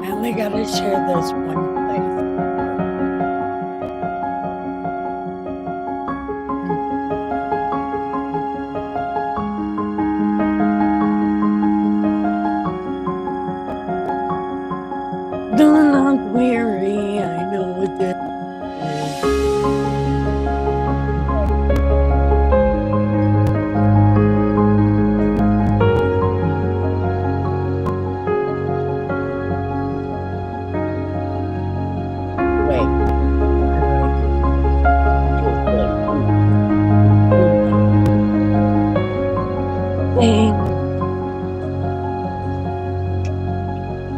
I only gotta share this one place. Do not weary, I know what this is. Wait, how do I do this? Just like, dang.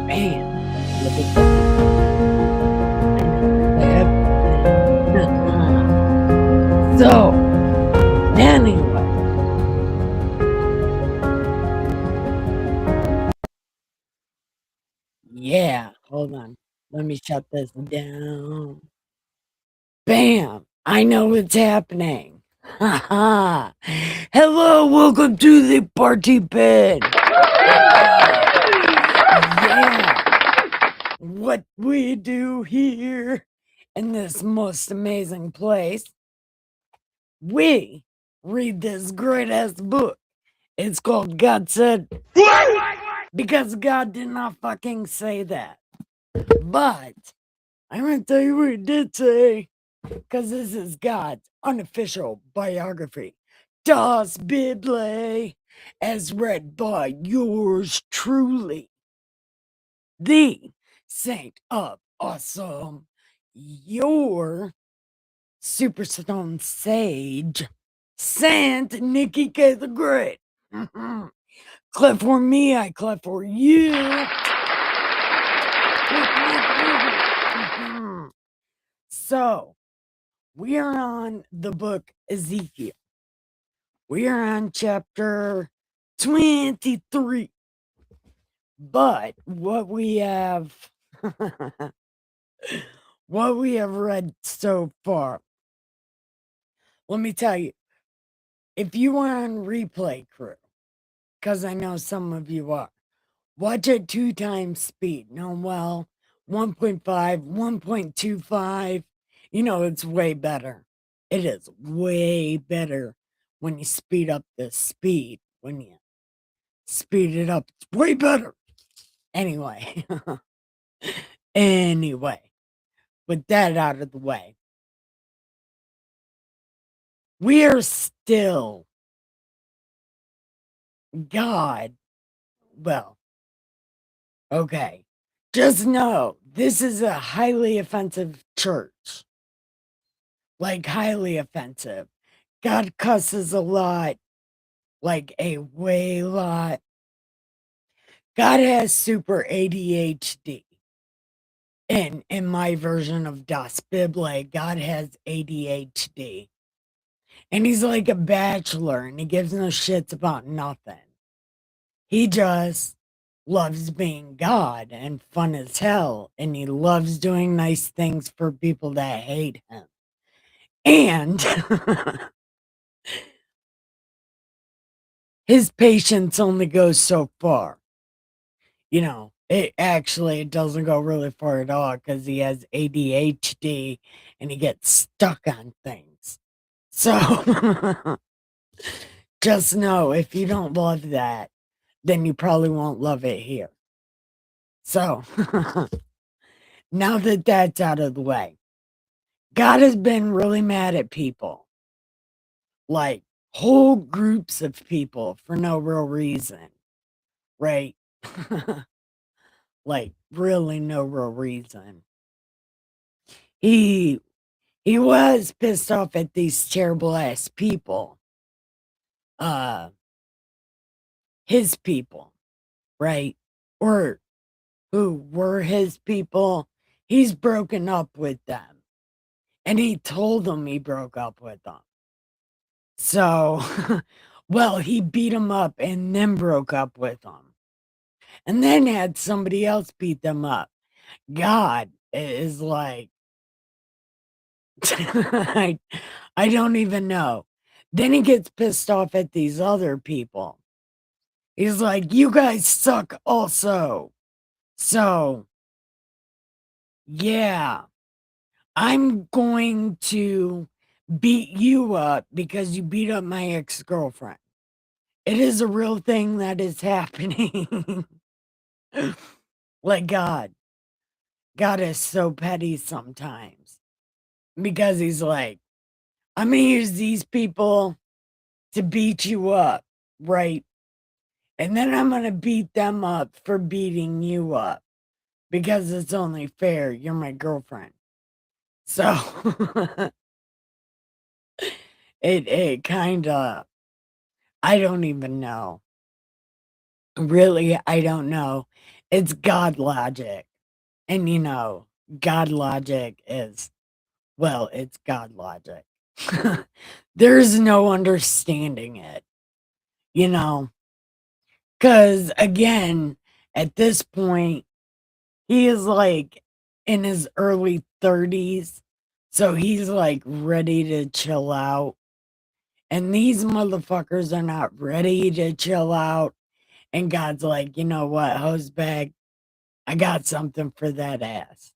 Bam. Look at that. I know what's happening. So, anyway. Yeah, hold on. Let me shut this down. Bam! I know what's happening. Haha. Hello, welcome to the party pit. Yeah. What we do here in this most amazing place, we read this great ass book. It's called God Said, because God did not fucking say that. But I'm gonna tell you what he did say, because this is God's unofficial biography. Das Bible, as read by yours truly, the Saint of Awesome, your Superstone Sage, Saint Nikki K the Great. Clap for me, I clap for you. So, we are on the book Ezekiel. We are on chapter 23. But what we have read so far, let me tell you, if you are on replay crew, because I know some of you are, watch at 2 times speed. No, well, 1.5, 1.25. You know, it's way better. It is way better when you speed up the speed. When you speed it up, it's way better. Anyway. Anyway, with that out of the way, we are still God. Well, okay. Just know this is a highly offensive church. Like, highly offensive. God cusses a lot. Like, a way lot. God has super ADHD. And in my version of Das Bible, God has ADHD. And he's like a bachelor and he gives no shits about nothing. He just loves being God and fun as hell. And he loves doing nice things for people that hate him. And his patience only goes so far. You know, it doesn't go really far at all because he has ADHD and he gets stuck on things. So just know if you don't love that, then you probably won't love it here. So now that that's out of the way, God has been really mad at people, like whole groups of people for no real reason, right? Like really no real reason. He was pissed off at these terrible ass people, uh, his people, right? Or who were his people. He's broken up with them, and he told them he broke up with them. So, well, he beat them up and then broke up with them, and then had somebody else beat them up. God is like, I, I don't even know. Then he gets pissed off at these other people. He's like, you guys suck also. So, yeah, I'm going to beat you up because you beat up my ex-girlfriend. It is a real thing that is happening. Like, God is so petty sometimes because he's like, I'm going to use these people to beat you up, right? And then I'm going to beat them up for beating you up because it's only fair. You're my girlfriend. So it kind of, I don't even know. Really, I don't know. It's God logic. And God logic is, well, it's God logic. There's no understanding it, you know, because again, at this point, he is like in his early 30s. So he's like ready to chill out. And these motherfuckers are not ready to chill out. And God's like, you know what, hosebag, I got something for that ass.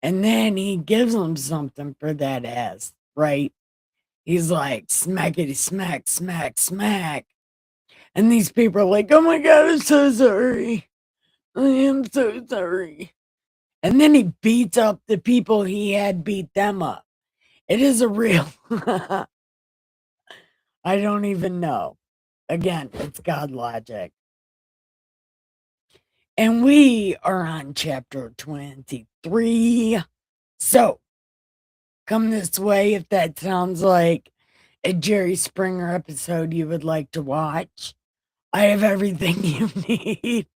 And then he gives them something for that ass, right? He's like, smackety smack, smack, smack. And these people are like, oh my God, I'm so sorry. I am so sorry. And then he beats up the people he had beat them up. It is a real, I don't even know. Again, it's God logic. And we are on chapter 23. So come this way if that sounds like a Jerry Springer episode you would like to watch. I have everything you need.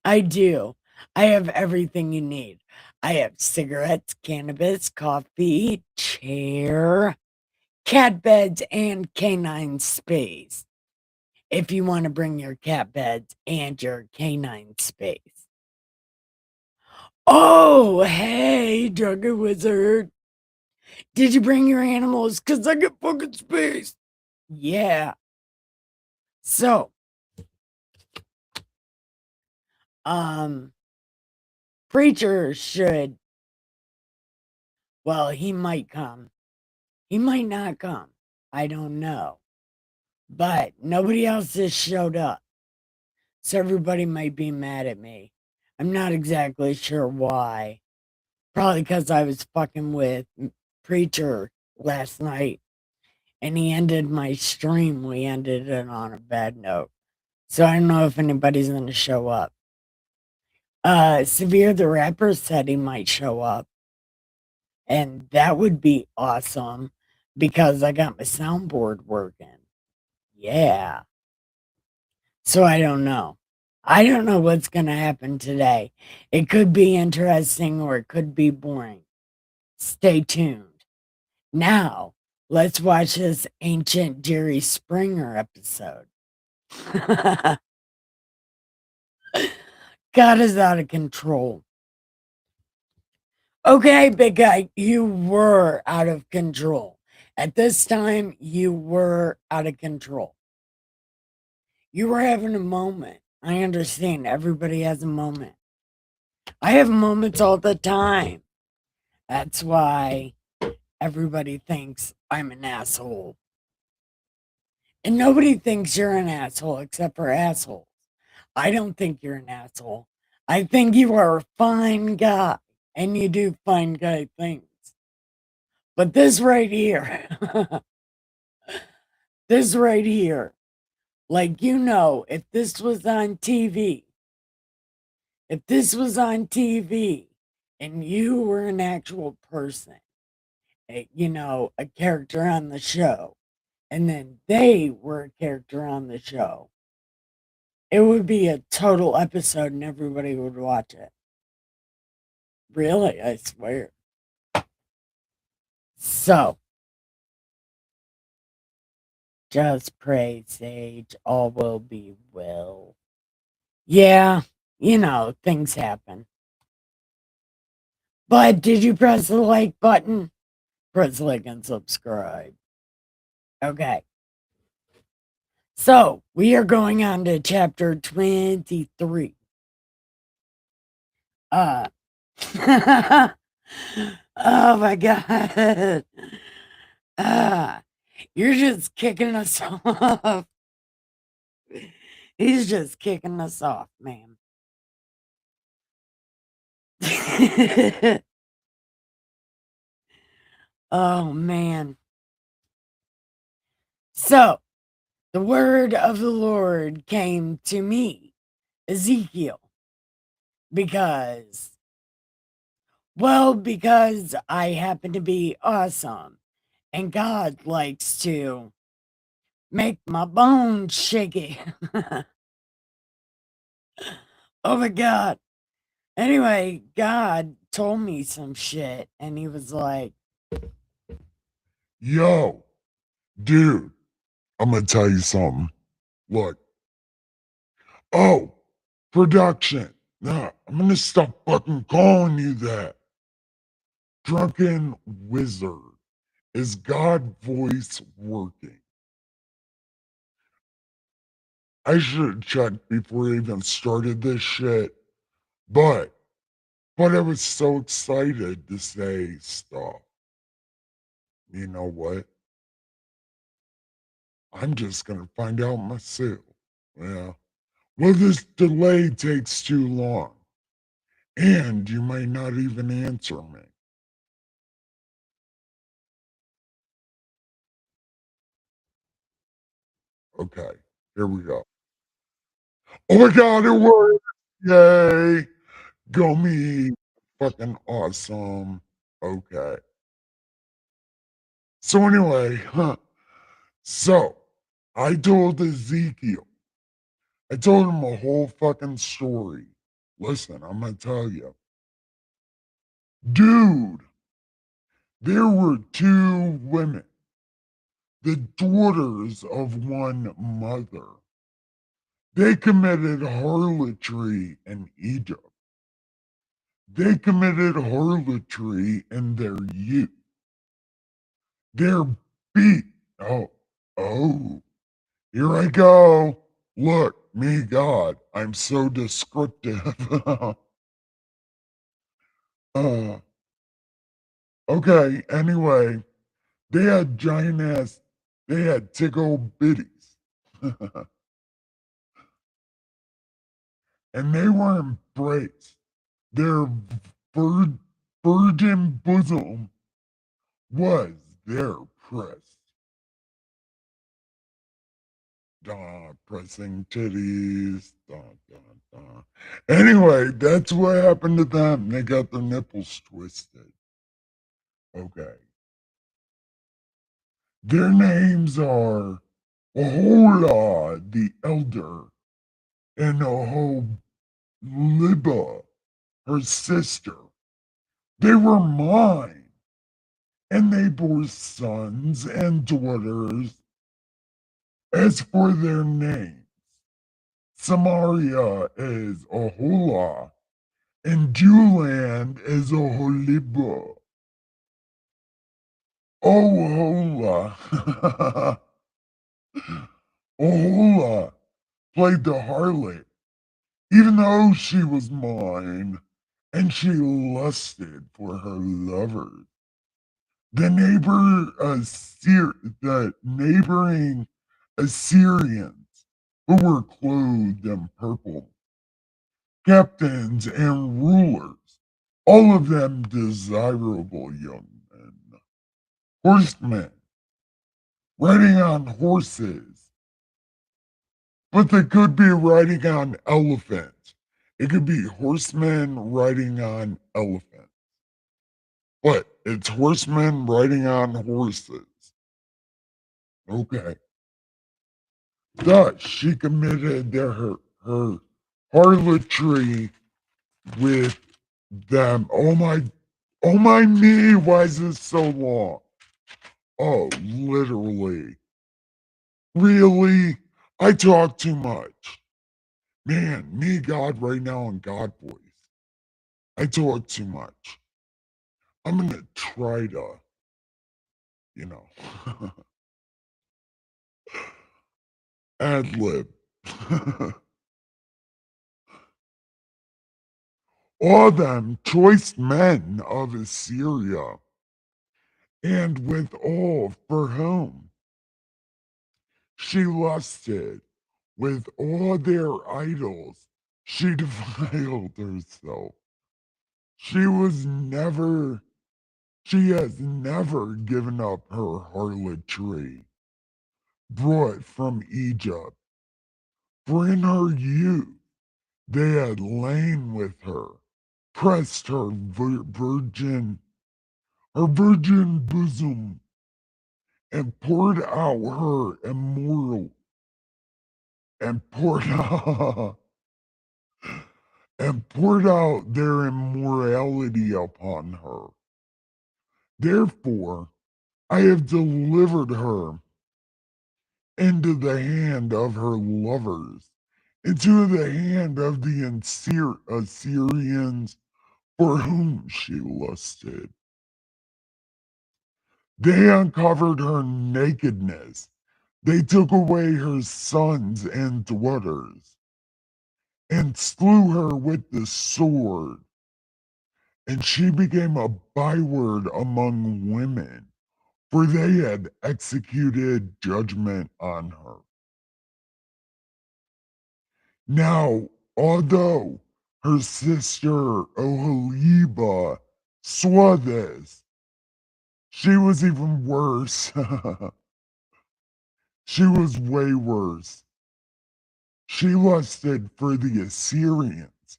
I do. I have everything you need. I have cigarettes, cannabis, coffee, chair, cat beds, and canine space. If you want to bring your cat beds and your canine space. Oh, hey, Drugger Wizard. Did you bring your animals? Because I get fucking space. Yeah. So, um, Preacher should, well, he might come. He might not come. I don't know. But nobody else has showed up. So everybody might be mad at me. I'm not exactly sure why. Probably because I was fucking with Preacher last night and he ended my stream. We ended it on a bad note. So I don't know if anybody's going to show up. Severe the Rapper said he might show up. And that would be awesome because I got my soundboard working. Yeah. So I don't know. I don't know what's going to happen today. It could be interesting or it could be boring. Stay tuned. Now, let's watch this ancient Jerry Springer episode. God is out of control. Okay, big guy, you were out of control. At this time, you were out of control. You were having a moment. I understand everybody has a moment. I have moments all the time. That's why everybody thinks I'm an asshole. And nobody thinks you're an asshole except for assholes. I don't think you're an asshole. I think you are a fine guy and you do fine guy things. But this right here, this right here, like, if this was on TV, and you were an actual person, a character on the show, and then they were a character on the show, it would be a total episode and everybody would watch it. Really, I swear. So, just pray, Sage, all will be well. Yeah, things happen. But did you press the like button? Press like and subscribe. Okay. So we are going on to chapter 23. Uh oh my god. Ah, you're just kicking us off. He's just kicking us off, man. Oh man. So the word of the Lord came to me, Ezekiel, because, because I happen to be awesome and God likes to make my bones shaky. Oh my God. Anyway, God told me some shit and he was like, Yo, dude, I'm gonna tell you something. Look, oh, production. Nah, I'm gonna stop fucking calling you that. Drunken wizard. Is God voice working? I should have checked before I even started this shit, but I was so excited to say stop. You know what? I'm just gonna find out myself. Yeah. Well, this delay takes too long. And you might not even answer me. Okay, here we go. Oh my God, it worked! Yay! Go me. Fucking awesome. Okay. So anyway, so I told Ezekiel, I told him a whole fucking story. Listen, I'm gonna tell you. Dude, there were two women, the daughters of one mother. They committed harlotry in Egypt. They committed harlotry in their youth. They're beat. Oh, oh, here I go. Look, me, God, I'm so descriptive. uh, okay, anyway, they had giant ass, they had tickle bitties. And they were embraced. Their vir- virgin bosom was their press. Pressing titties. Anyway, that's what happened to them. They got their nipples twisted. Okay. Their names are Ohola the Elder and Oholiba, her sister. They were mine, and they bore sons and daughters. As for their names, Samaria is Ahola, and Juland is Oholiba. Ohola. Ohola played the harlot, even though she was mine, and she lusted for her lovers. The neighboring Assyrians, who were clothed in purple, captains and rulers, all of them desirable young men, horsemen, riding on horses, but they could be riding on elephants. It could be horsemen riding on elephants, but it's horsemen riding on horses. Okay. Thus, she committed her harlotry with them. Oh my me, why is this so long? Oh, literally. Really? I talk too much. Man, me, God, right now in God voice. I talk too much. I'm gonna try to, you know, ad lib. All them choice men of Assyria, and with all for whom she lusted, with all their idols, she defiled herself. She was never, she has never given up her harlotry, brought from Egypt. For in her youth they had lain with her, pressed her virgin bosom, and poured out her immoral, and poured out, and poured out their immorality upon her. Therefore, I have delivered her into the hand of her lovers, into the hand of the Assyrians for whom she lusted. They uncovered her nakedness. They took away her sons and daughters and slew her with the sword, and she became a byword among women, for they had executed judgment on her. Now, although her sister Oholiba saw this, she was even worse. She was way worse. She lusted for the Assyrians,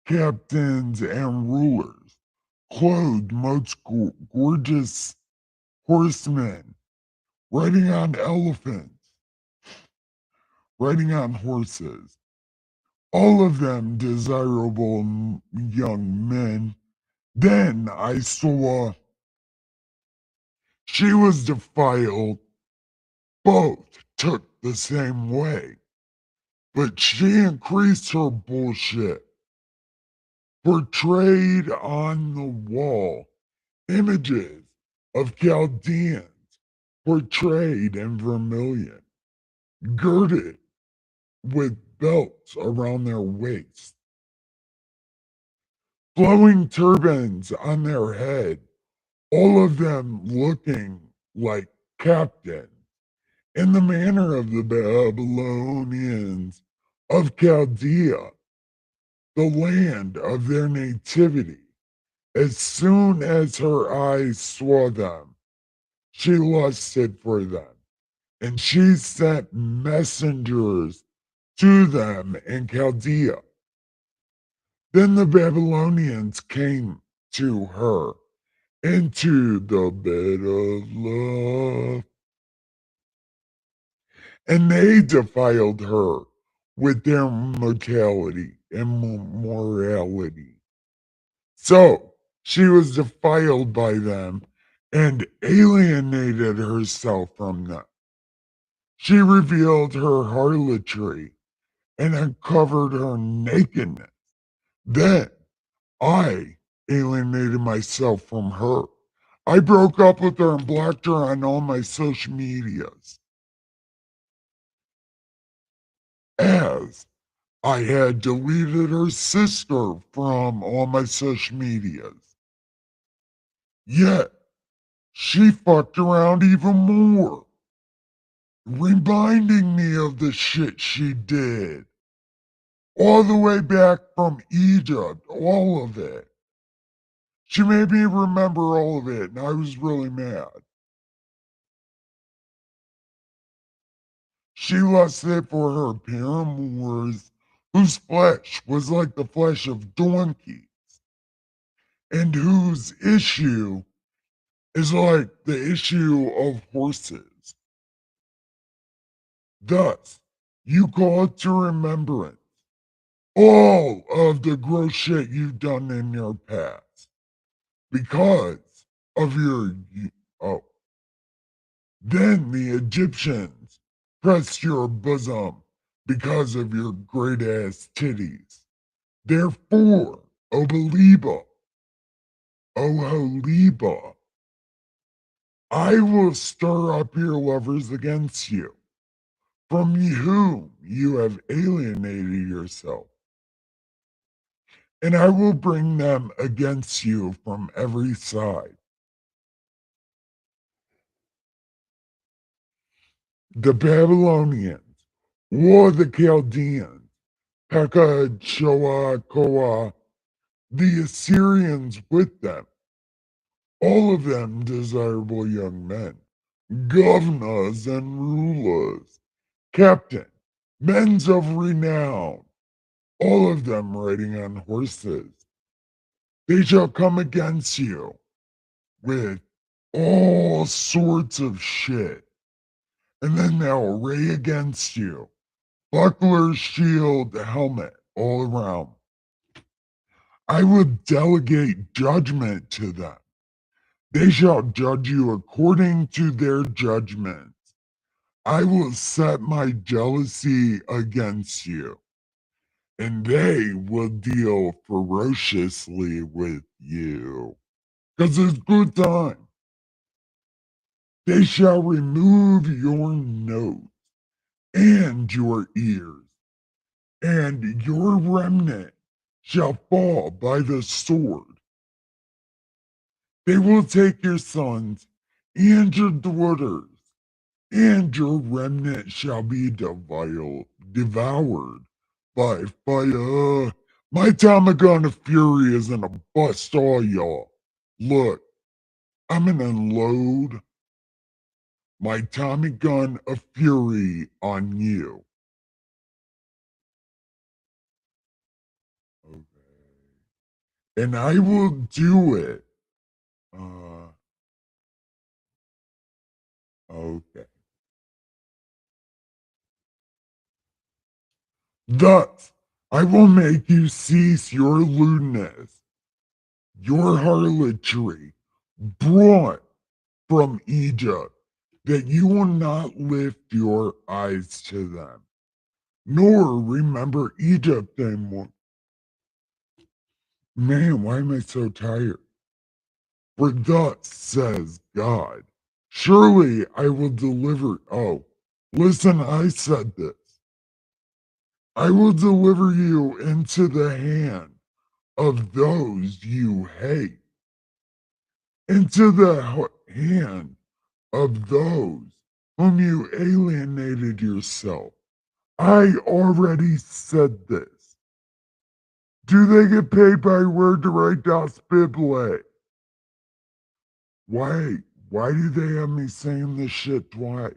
captains and rulers, clothed most gorgeous horsemen, riding on elephants, riding on horses, all of them desirable young men. Then I saw she was defiled. Both took the same way, but she increased her bullshit. Portrayed on the wall images of Chaldeans portrayed in vermilion, girded with belts around their waists, flowing turbans on their head, all of them looking like captains, in the manner of the Babylonians of Chaldea, the land of their nativity. As soon as her eyes saw them, she lusted for them, and she sent messengers to them in Chaldea. Then the Babylonians came to her into the bed of love, and they defiled her with their mortality and morality. So she was defiled by them and alienated herself from them. She revealed her harlotry and uncovered her nakedness. Then I alienated myself from her. I broke up with her and blocked her on all my social medias, as I had deleted her sister from all my social medias. Yet she fucked around even more, reminding me of the shit she did. All the way back from Egypt, all of it. She made me remember all of it, and I was really mad. She lusted for her paramours, whose flesh was like the flesh of donkeys, and whose issue is like the issue of horses. Thus, you call to remembrance all of the gross shit you've done in your past because of your. Oh, then the Egyptians pressed your bosom because of your great ass titties. Therefore, Obeliba, Oholiba, I will stir up your lovers against you, from whom you have alienated yourself, and I will bring them against you from every side. The Babylonians, or the Chaldeans, Pekah, Shoah, Koah, the Assyrians with them, all of them desirable young men, governors and rulers, captain, men of renown, all of them riding on horses. They shall come against you with all sorts of shit, and then they'll array against you buckler, shield, helmet, all around. I will delegate judgment to them. They shall judge you according to their judgments. I will set my jealousy against you, and they will deal ferociously with you. Because it's good time. They shall remove your nose and your ears, and your remnant shall fall by the sword. They will take your sons and your daughters, and your remnant shall be devoured by fire. My Tommy gun of fury is gonna bust all y'all. Look, I'm gonna unload my Tommy gun of fury on you. Okay. And I will do it. Okay. Thus, I will make you cease your lewdness, your harlotry, brought from Egypt, that you will not lift your eyes to them, nor remember Egypt anymore. Man, why am I so tired? For thus says God, surely I will deliver. Oh, listen, I said this. I will deliver you into the hand of those you hate, into the hand of those whom you alienated yourself. I already said this. Do they get paid by word to write das Bible? Why? Why do they have me saying this shit twice?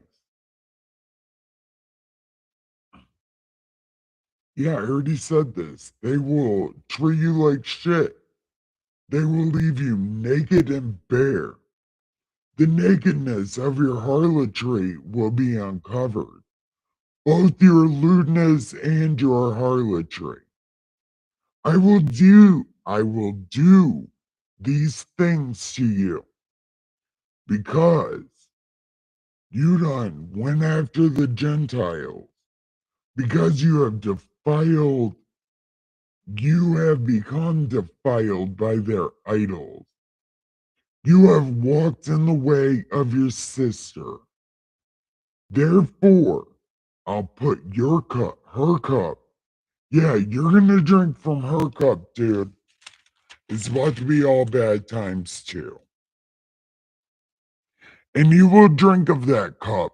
Yeah, I already said this. They will treat you like shit. They will leave you naked and bare. The nakedness of your harlotry will be uncovered, both your lewdness and your harlotry. I will do these things to you because you done went after the Gentiles, because you have become defiled by their idols. You have walked in the way of your sister. Therefore, I'll put her cup. Yeah, you're gonna drink from her cup, dude. It's about to be all bad times too. And you will drink of that cup,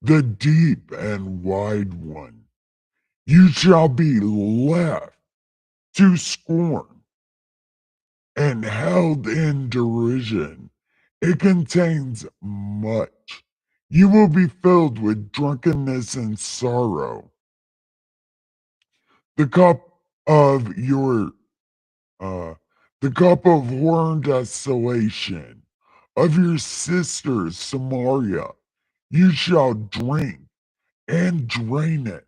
the deep and wide one. You shall be left to scorn and held in derision. It contains much. You will be filled with drunkenness and sorrow. The cup of your uh the cup of horror and desolation of your sisters Samaria, you shall drink and drain it.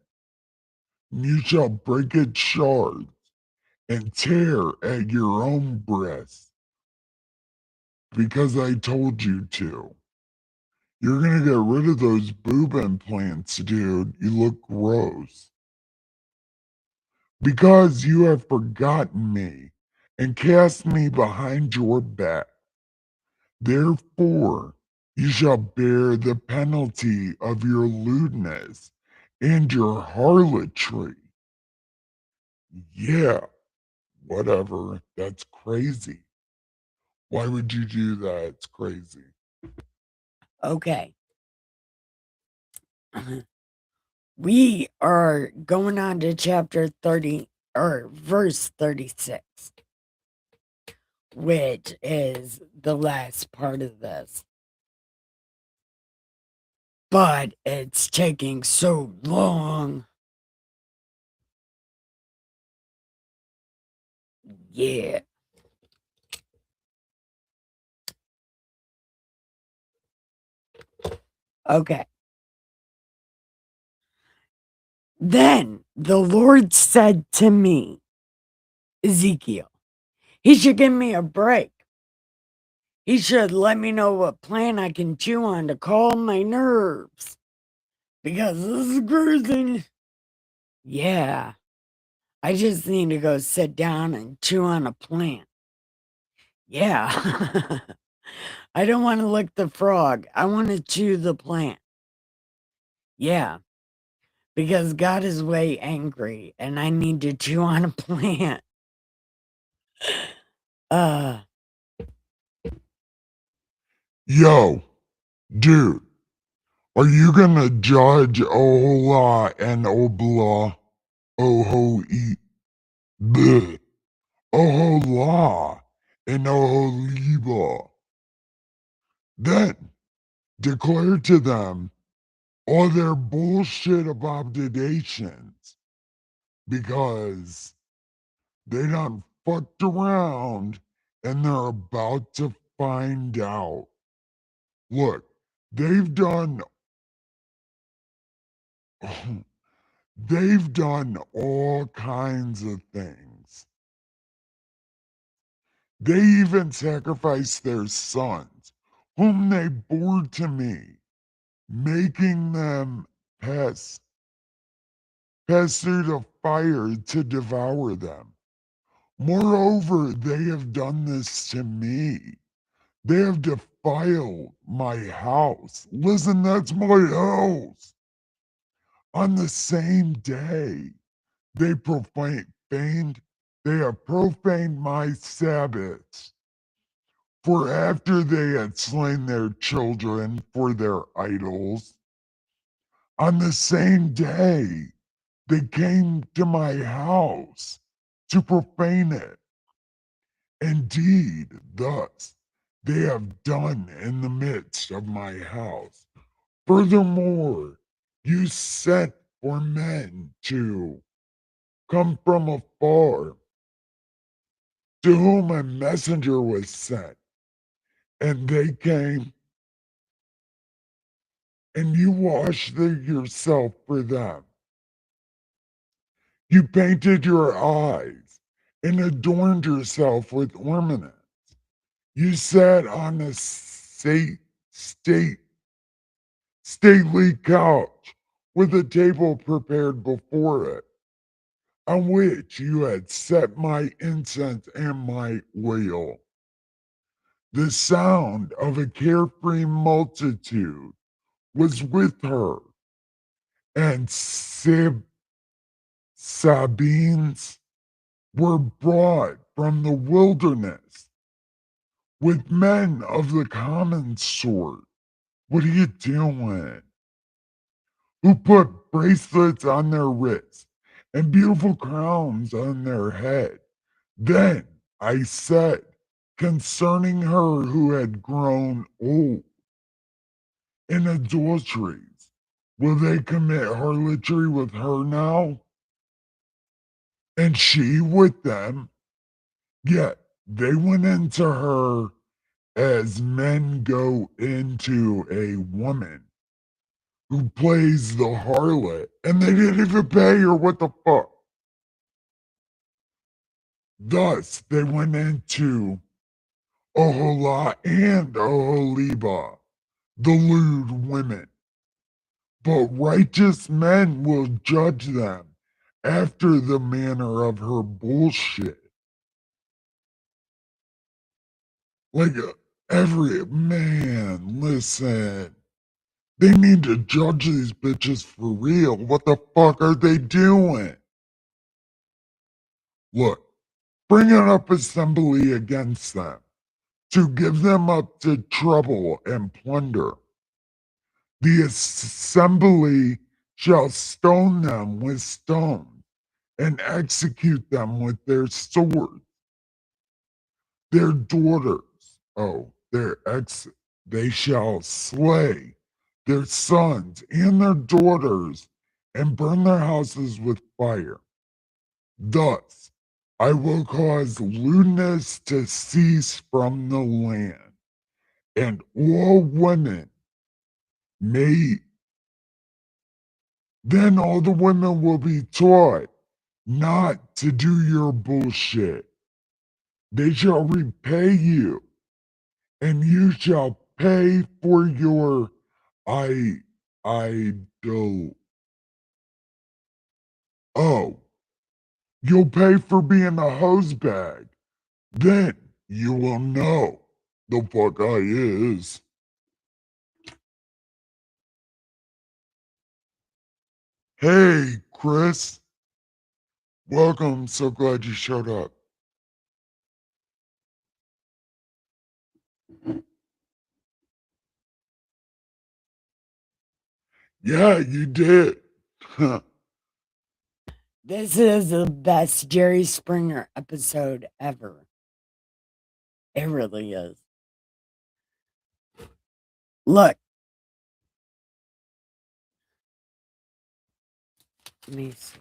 You shall break its shards and tear at your own breast because I told you to. You're gonna get rid of those boob implants, dude. You look gross. Because you have forgotten me and cast me behind your back. Therefore, you shall bear the penalty of your lewdness and your harlotry. Yeah, whatever. That's crazy. Why would you do that? It's crazy. Okay. We are going on to chapter 30 or verse 36, which is the last part of this. But it's taking so long. Yeah. Okay. Then the Lord said to me, Ezekiel, he should give me a break. He should let me know what plan I can chew on to calm my nerves. Because this is crazy. Yeah. I just need to go sit down and chew on a plant. Yeah. I don't want to lick the frog. I want to chew the plant. Yeah. Because God is way angry and I need to chew on a plant. Uh, Yo, dude, are you gonna judge Ohola and Obla? Oho bleh, Ohola and Oholiba? Then declare to them all their bullshit abominations because they done fucked around and they're about to find out. Look, they've done they've done all kinds of things. They even sacrificed their sons, whom they bore to me, making them pass through the fire to devour them. Moreover, they have done this to me. They have defiled my house. Listen, that's my house. On the same day, they they have profaned my Sabbaths. For after they had slain their children for their idols, on the same day they came to my house to profane it. Indeed, thus they have done in the midst of my house. Furthermore, you sent for men to come from afar, to whom a messenger was sent, and they came, and you washed yourself for them. You painted your eyes and adorned yourself with ornaments. You sat on a stately couch with a table prepared before it, on which you had set my incense and my oil. The sound of a carefree multitude was with her, and Sabines were brought from the wilderness with men of the common sort. What are you doing? Who put bracelets on their wrists and beautiful crowns on their head. Then I said concerning her who had grown old in adulteries, will they commit harlotry with her now? And she with them? Yet they went into her as men go into a woman who plays the harlot, and they didn't even pay her. What the fuck? Thus they went into Oholah and Oholiba, the lewd women. But righteous men will judge them after the manner of her bullshit. Like, every man, listen. They need to judge these bitches for real. What the fuck are they doing? Look, bring an up assembly against them to give them up to trouble and plunder. The assembly shall stone them with stones and execute them with their swords. Their daughters, they shall slay their sons and their daughters and burn their houses with fire. Thus, I will cause lewdness to cease from the land, and all women may, then all the women will be taught not to do your bullshit. They shall repay you, and you shall pay for your I idol. Oh, you'll pay for being a hose bag. Then you will know the fuck I is. Hey, Chris. Welcome. So glad you showed up. Yeah, you did. This is the best Jerry Springer episode ever. It really is. Look. Let me see.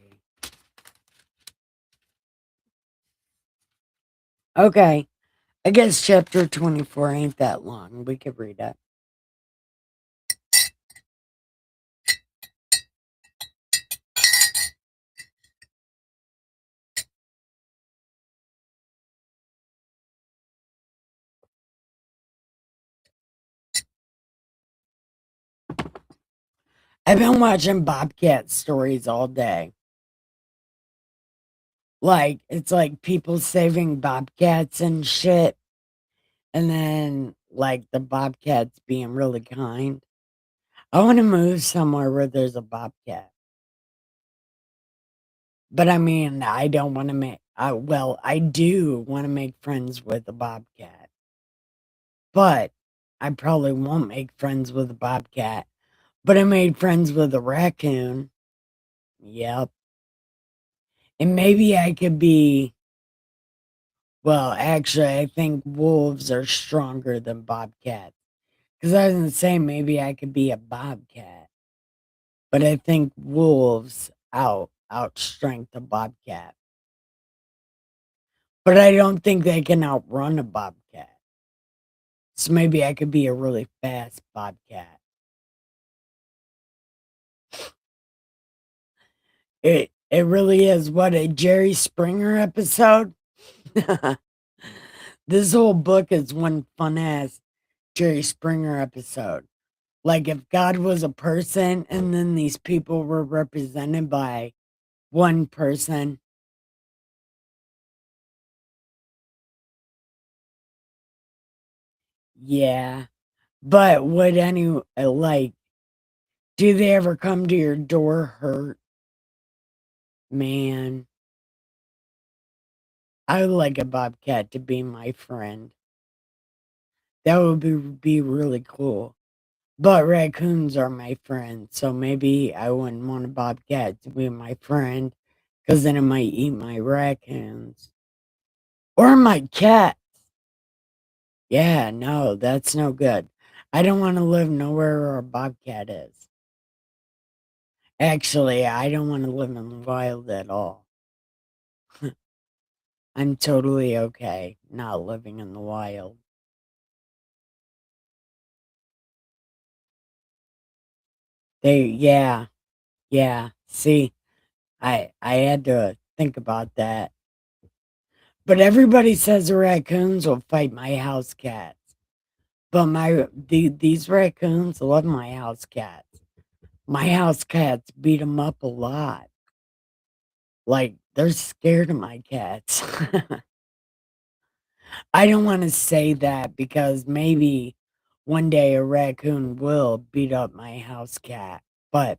Okay. I guess chapter 24 ain't that long. We could read it. I've been watching Bobcat stories all day. Like, it's like people saving bobcats and shit. And then, like, the bobcats being really kind. I want to move somewhere where there's a bobcat. But I mean, I don't want to make, well, I do want to make friends with a bobcat. But I probably won't make friends with a bobcat. But I made friends with a raccoon. Yep. And maybe I could be, well, actually, I think wolves are stronger than bobcats. Because I was going to say maybe I could be a bobcat. But I think wolves outstrength a bobcat. But I don't think they can outrun a bobcat. So maybe I could be a really fast bobcat. It really is what a Jerry Springer episode. This whole book is one fun ass Jerry Springer episode. Like if God was a person and then these people were represented by one person. Yeah. But would any like do they ever come to your door hurt? Man, I would like a bobcat to be my friend. That would be really cool. But raccoons are my friend, so maybe I wouldn't want a bobcat to be my friend because then it might eat my raccoons. Or my cat. Yeah, no, that's no good. I don't want to live nowhere where a bobcat is. Actually, I don't want to live in the wild at all. I'm totally okay not living in the wild. Yeah, yeah. See, I had to think about that. But everybody says the raccoons will fight my house cats. But these raccoons love my house cats. My house cats beat them up a lot. Like they're scared of my cats. I don't want to say that because maybe one day a raccoon will beat up my house cat, but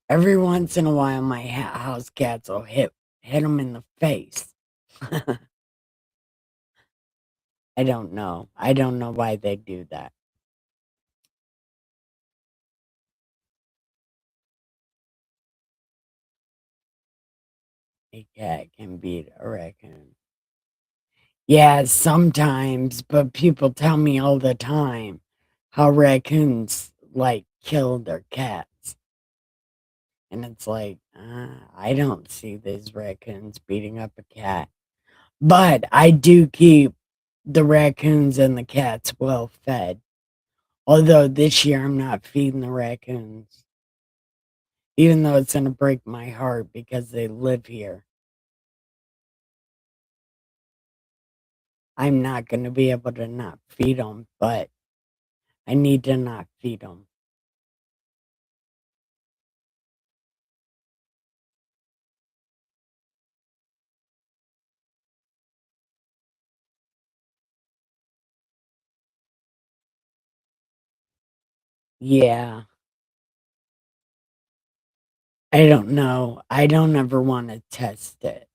every once in a while my house cats will hit him in the face. I don't know. I don't know why they do that. A cat can beat a raccoon. Yeah, sometimes, but people tell me all the time how raccoons like kill their cats. And it's like, I don't see these raccoons beating up a cat. But I do keep the raccoons and the cats well fed. Although this year I'm not feeding the raccoons, even though it's going to break my heart because they live here. I'm not going to be able to not feed them, but I need to not feed them. Yeah, I don't know. I don't ever want to test it.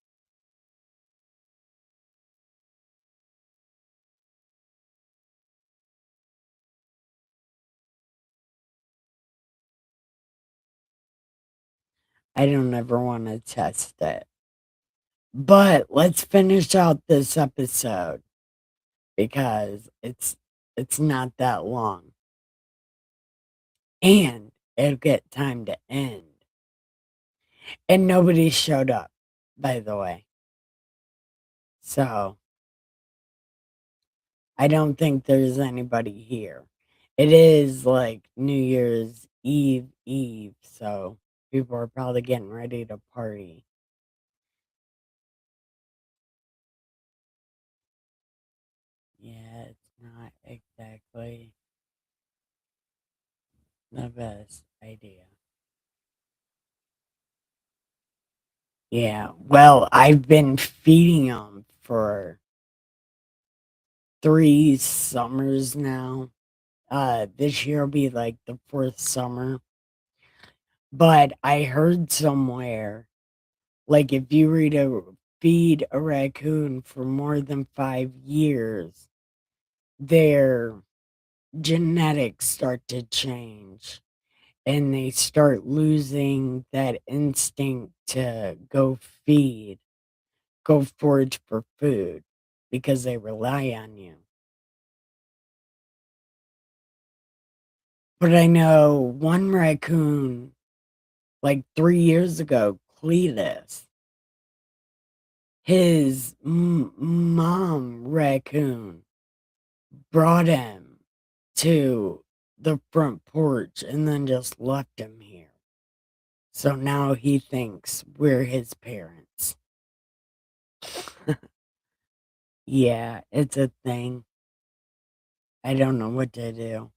I don't ever want to test it. But let's finish out this episode because it's not that long. And it'll get time to end. And nobody showed up, by the way. So I don't think there's anybody here. It is like New Year's Eve, so people are probably getting ready to party. Yeah, it's not exactly the best idea. Yeah, well, I've been feeding them for 3 summers now. This year will be like the 4th summer. But I heard somewhere, like if you feed a raccoon for more than 5 years, their genetics start to change and they start losing that instinct to go forage for food because they rely on you. But I know one raccoon, like 3 years ago, Cletus, his mom raccoon brought him to the front porch and then just left him here. So now he thinks we're his parents. Yeah, it's a thing. I don't know what to do.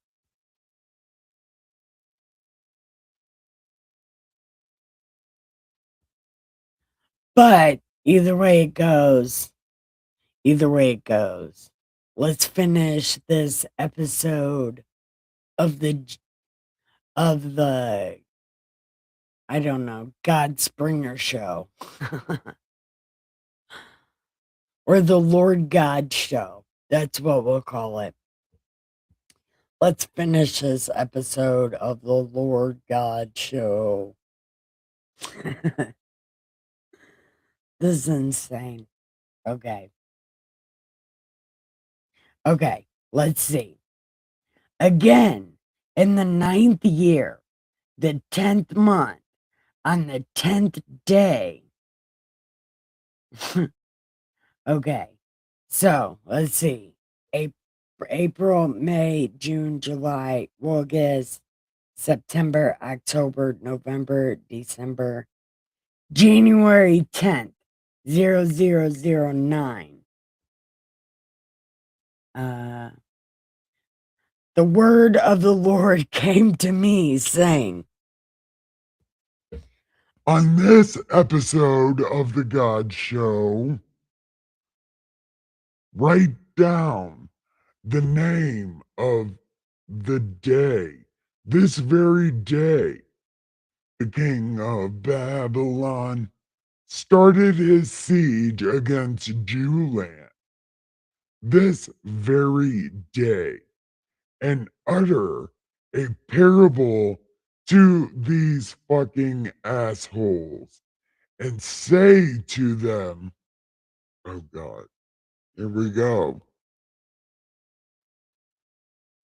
But either way it goes, let's finish this episode of the I don't know, God Springer show. Or the Lord God show. That's what we'll call it. Let's finish this episode of the Lord God show. This is insane. Okay. Okay. Let's see. Again, in the 9th year, the 10th month, on the 10th day. Okay. So let's see. April, May, June, July, August, September, October, November, December, January 10th, 0009. Uh, the word of the Lord came to me saying, On this episode of The God Show, Write down the name of the day, this very day, the king of Babylon started his siege against Jewland. This very day, and utter a parable to these fucking assholes and say to them, oh God, here we go.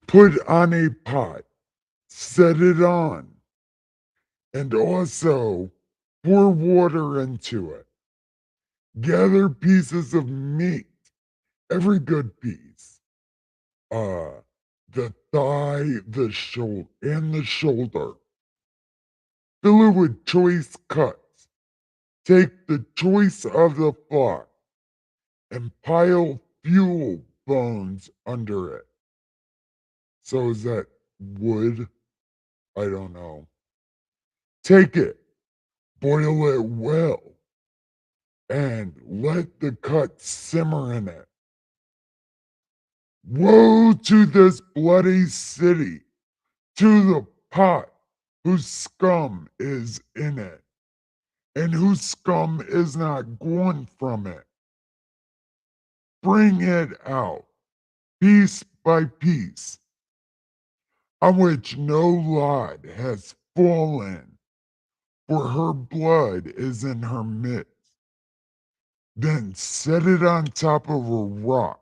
Put on a pot, set it on, and also pour water into it. Gather pieces of meat, every good piece, uh, the thigh, the shoulder, and the shoulder. Fill it with choice cuts. Take the choice of the flock and pile fuel bones under it. So is that wood? I don't know. Take it, boil it well, and let the cut simmer in it. Woe to this bloody city, to the pot whose scum is in it, and whose scum is not gone from it. Bring it out, piece by piece, on which no lot has fallen, for her blood is in her midst. Then set it on top of a rock.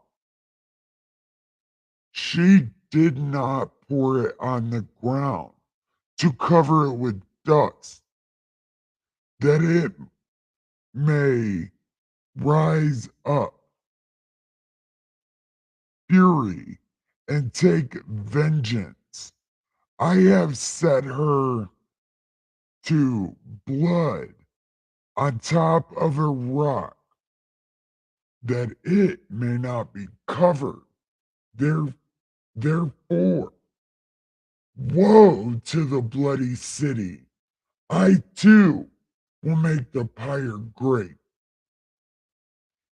She did not pour it on the ground to cover it with dust, that it may rise up fury and take vengeance. I have set her to blood on top of a rock, that it may not be covered. Therefore, woe to the bloody city. I too will make the pyre great.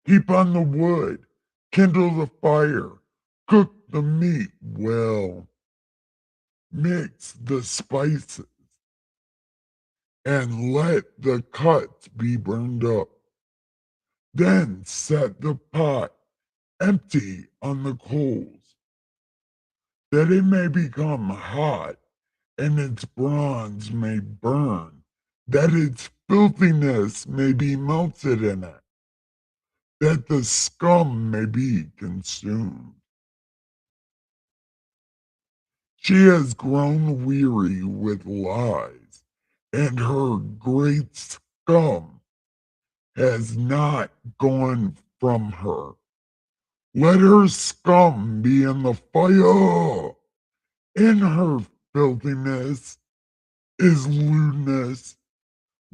Heap on the wood, kindle the fire, cook the meat well, mix the spices, and let the cuts be burned up. Then set the pot empty on the coals, that it may become hot, and its bronze may burn, that its filthiness may be melted in it, that the scum may be consumed. She has grown weary with lies, and her great scum has not gone from her. Let her scum be in the fire. In her filthiness is lewdness,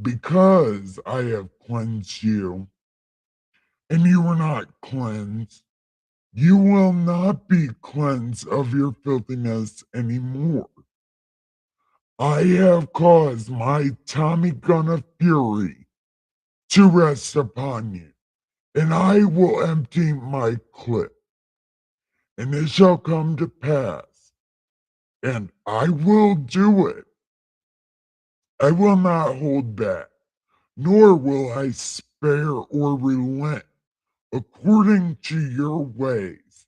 because I have cleansed you, and you were not cleansed. You will not be cleansed of your filthiness anymore. I have caused my Tommy gun of fury to rest upon you, and I will empty my clip. And it shall come to pass, and I will do it. I will not hold back, nor will I spare or relent, according to your ways,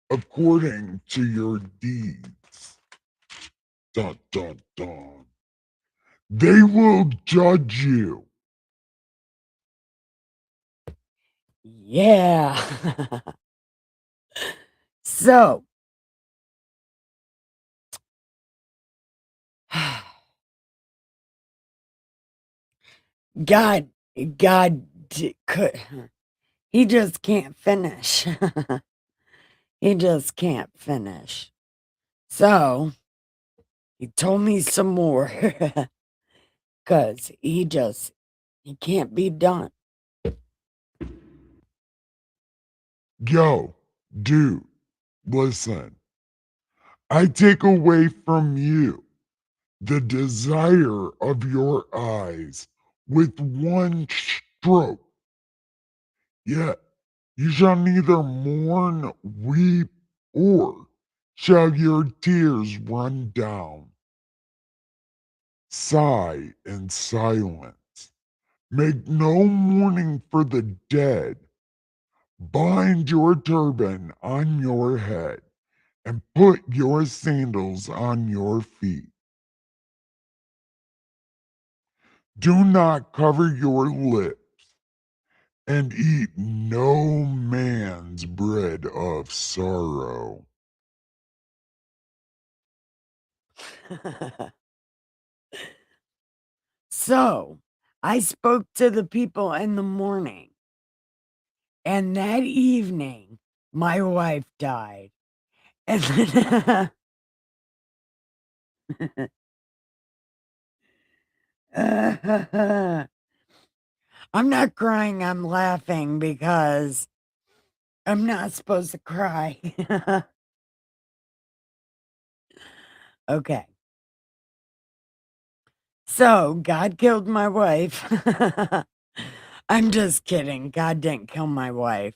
according to your deeds. Dun, dun, dun. They will judge you. Yeah. So, God, could, he just can't finish. He just can't finish. So, he told me some more, because he can't be done. Yo, dude, listen. I take away from you the desire of your eyes with one stroke. Yeah, You shall neither mourn, weep, or shall your tears run down. Sigh in silence. Make no mourning for the dead. Bind your turban on your head and put your sandals on your feet. Do not cover your lips and eat no man's bread of sorrow. So I spoke to the people in the morning, and that evening, my wife died. And then, I'm not crying, I'm laughing because I'm not supposed to cry. Okay. So God killed my wife. I'm just kidding. God didn't kill my wife,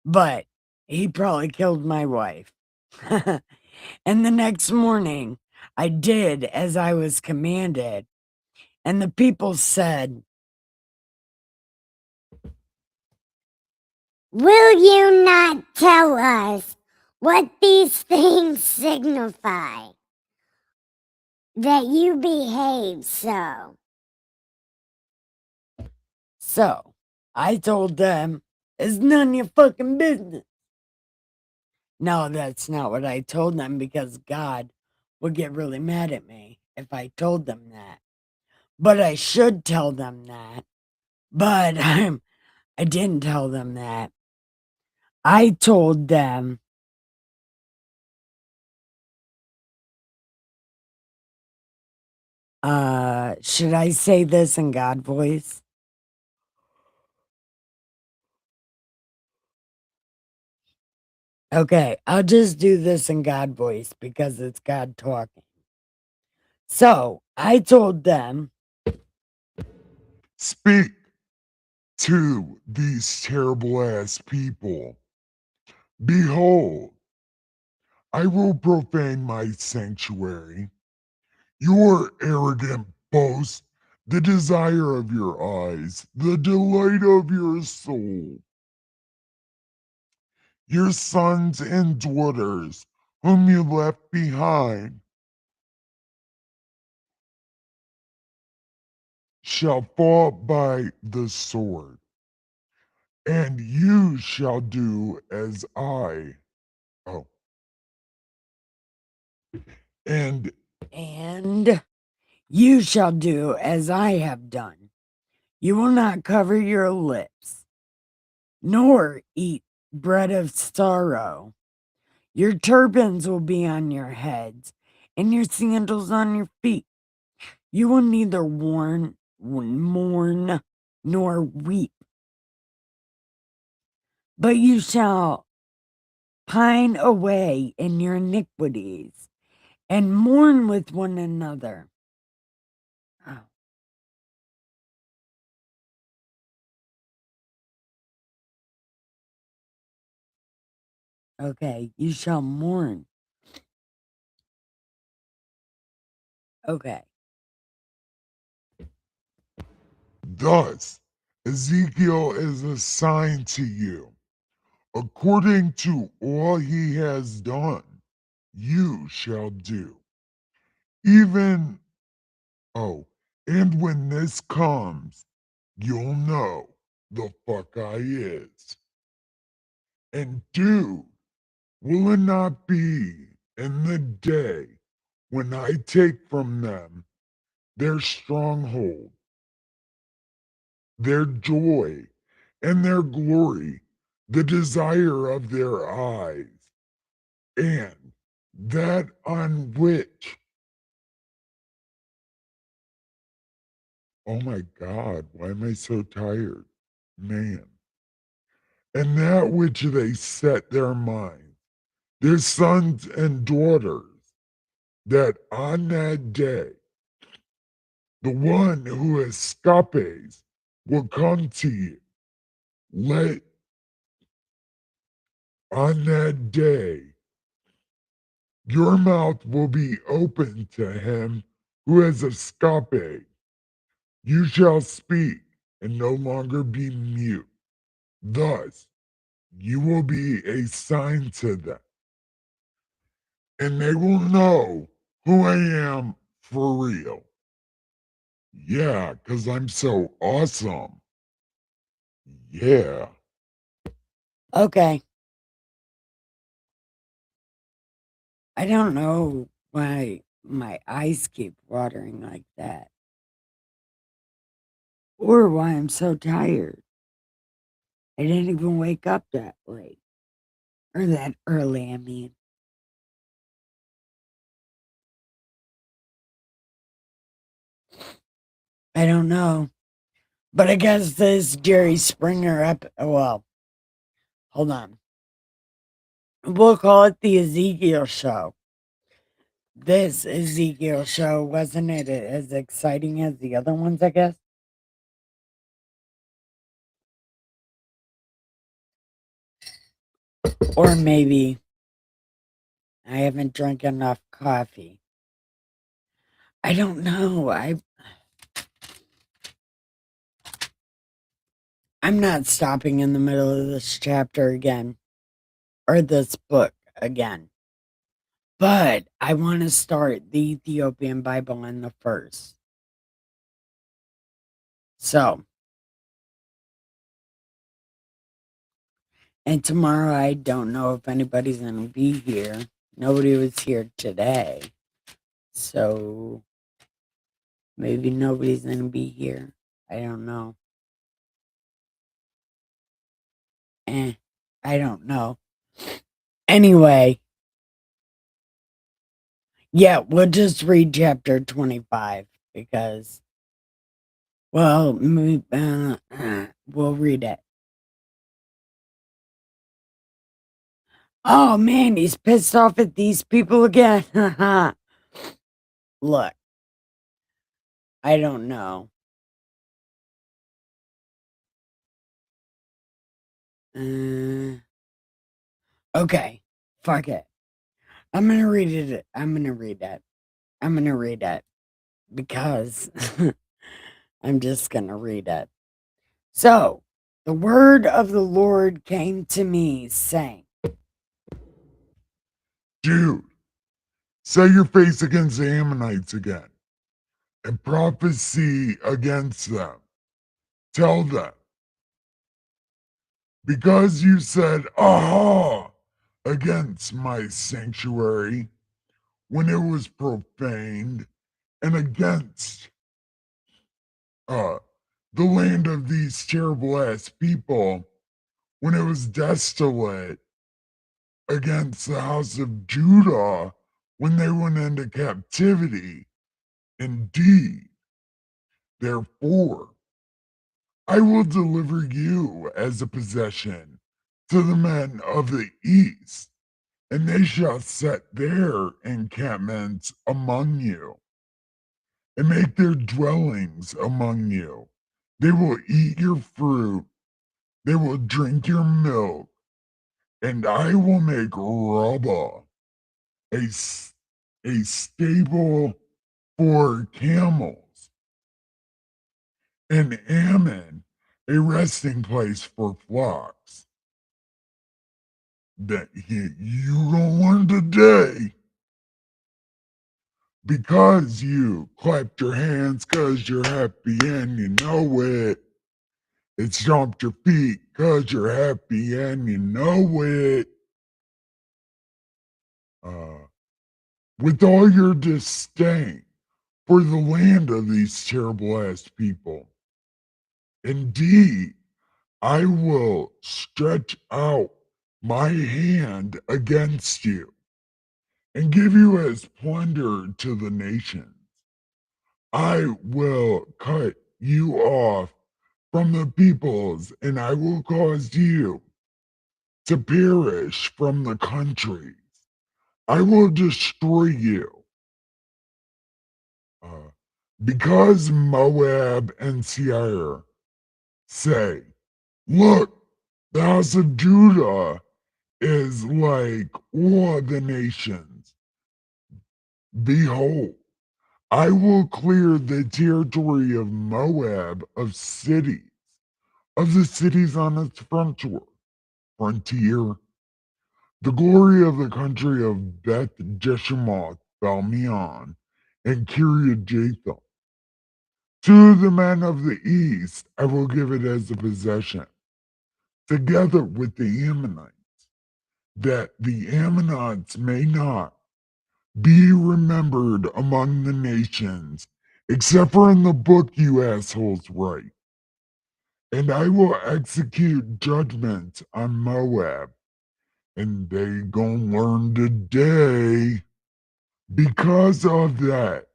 but he probably killed my wife. And the next morning, I did as I was commanded. And the people said, Will you not tell us what these things signify? That you behave so. So I told them, it's none of your fucking business. No, that's not what I told them because God would get really mad at me if I told them that. But I should tell them that. But I didn't tell them that. I told them, should I say this in God voice? Okay, I'll just do this in God voice because it's God talking. So I told them, Speak to these terrible ass people. Behold, I will profane my sanctuary. Your arrogant boast, the desire of your eyes, the delight of your soul. Your sons and daughters, whom you left behind, shall fall by the sword, and you shall do as I. Oh, and and you shall do as I have done. You will not cover your lips, nor eat bread of sorrow. Your turbans will be on your heads, and your sandals on your feet. You will neither mourn nor weep, but you shall pine away in your iniquities and mourn with one another. Oh, okay, you shall mourn. Okay. thus Ezekiel is assigned to you. According to all he has done, you shall do. Even, oh, and when this comes, you'll know the fuck I is. And dude, will it not be in the day when I take from them their stronghold, their joy, and their glory, the desire of their eyes, and that on which, oh my God, why am I so tired? Man. And that which they set their minds, their sons and daughters, that on that day, the one who escapes will come to you. Let on that day, your mouth will be open to him who has escaped. You shall speak and no longer be mute. Thus, you will be a sign to them, and they will know who I am for real. Yeah, because I'm so awesome. Yeah. Okay. I don't know why my eyes keep watering like that. Or why I'm so tired. I didn't even wake up that late. Or that early, I mean. I don't know. But I guess this Jerry Springer well, hold on. We'll call it the Ezekiel show. This Ezekiel show wasn't it as exciting as the other ones, I guess? Or maybe I haven't drank enough coffee. I don't know. I'm not stopping in the middle of this chapter again. Or this book again. But I want to start the Ethiopian Bible in the first. So, and tomorrow I don't know if anybody's going to be here. Nobody was here today. So, maybe nobody's going to be here. I don't know. I don't know. Anyway, yeah, we'll just read chapter 25 because, well, we'll read it. Oh man, he's pissed off at these people again. Look, I don't know. Okay, fuck it. I'm gonna read it. I'm gonna read it. I'm gonna read it because I'm just gonna read it. So, the word of the Lord came to me, saying, Dude, set your face against the Ammonites again and prophesy against them. Tell them, because you said, aha, against my sanctuary when it was profaned, and against the land of these terrible ass people when it was desolate, against the house of Judah when they went into captivity. Indeed, therefore, I will deliver you as a possession to the men of the east, and they shall set their encampments among you, and make their dwellings among you. They will eat your fruit, they will drink your milk, and I will make Rabbah a, a stable for camels, and Ammon a resting place for flocks. That you gonna learn today, because you clapped your hands cause you're happy and you know it. It stomped your feet cause you're happy and you know it. With all your disdain for the land of these terrible ass people. Indeed, I will stretch out my hand against you and give you as plunder to the nations. I will cut you off from the peoples, and I will cause you to perish from the countries. I will destroy you. Because Moab and Seir say, look, the house of Judah is like all the nations. Behold, I will clear the territory of Moab of the cities on its frontier. The glory of the country of Beth Jeshimoth, Balmeon, and Kiriath. To the men of the east I will give it as a possession, together with the Ammonites, that the Ammonites may not be remembered among the nations, except for in the book you assholes write. And I will execute judgment on Moab, and they gonna learn today because of that.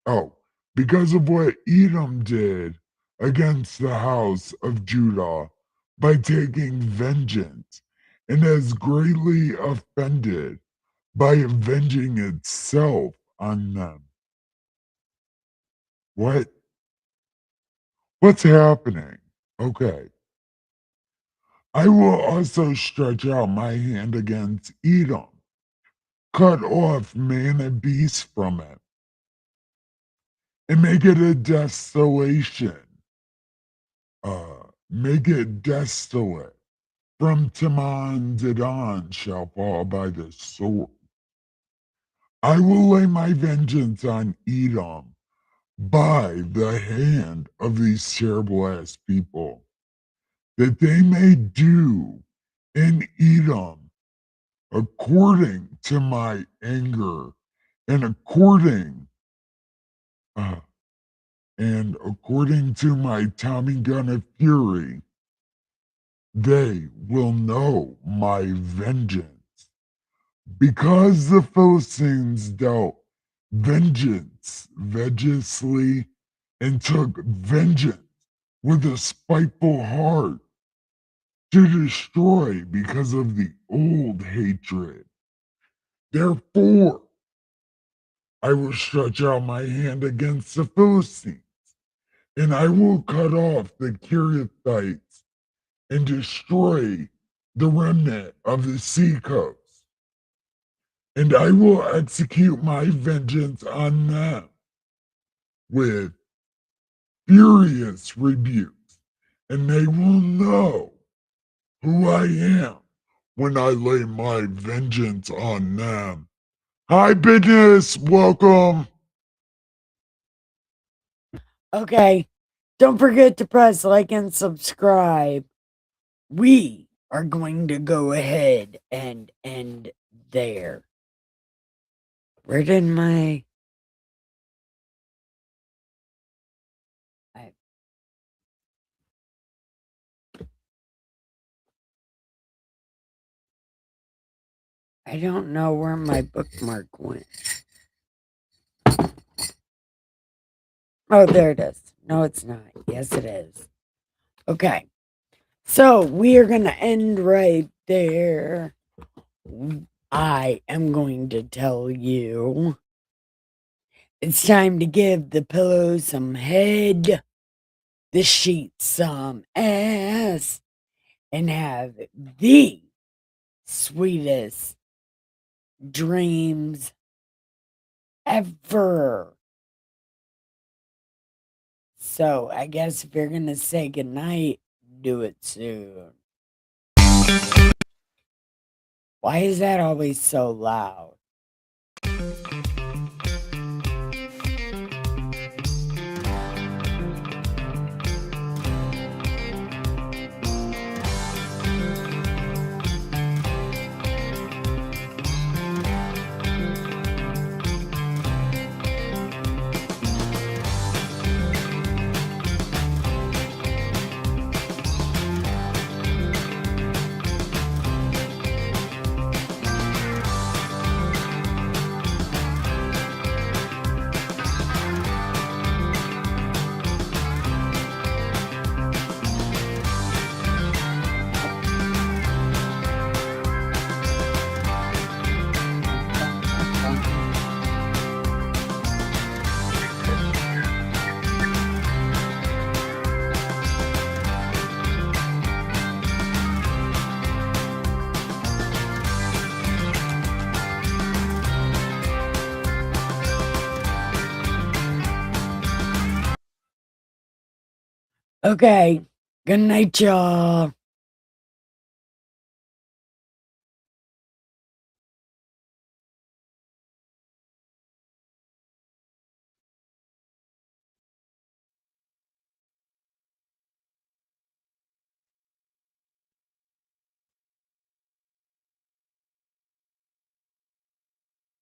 Oh, because of what Edom did against the house of Judah by taking vengeance, and has greatly offended by avenging itself on them. What? What's happening? Okay. I will also stretch out my hand against Edom, cut off man and beast from it, and make it a desolation. Make it desolate. From Teman Dedan shall fall by the sword. I will lay my vengeance on Edom by the hand of these terrible ass people, that they may do in Edom according to my anger and according to my Tommy gun of fury. They will know my vengeance, because the Philistines dealt vengeously, and took vengeance with a spiteful heart to destroy because of the old hatred. Therefore, I will stretch out my hand against the Philistines, and I will cut off the Kiriathites and destroy the remnant of the seacoast. And I will execute my vengeance on them with furious rebukes, and they will know who I am when I lay my vengeance on them. Hi, business. Welcome. Okay. Don't forget to press like and subscribe. We are going to go ahead and end there. Where did my... I don't know where my bookmark went. Oh, there it is. No, it's not. Yes, it is. Okay. So we are going to end right there. I am going to tell you it's time to give the pillow some head, the sheets some ass, and have the sweetest dreams ever. So I guess if you're going to say goodnight, do it soon. Why is that always so loud? Okay. Good night, y'all.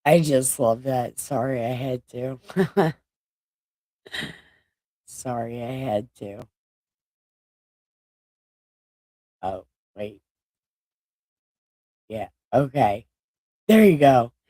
I just love that. Sorry, I had to. Sorry, I had to. Oh, wait. Yeah. Okay. There you go.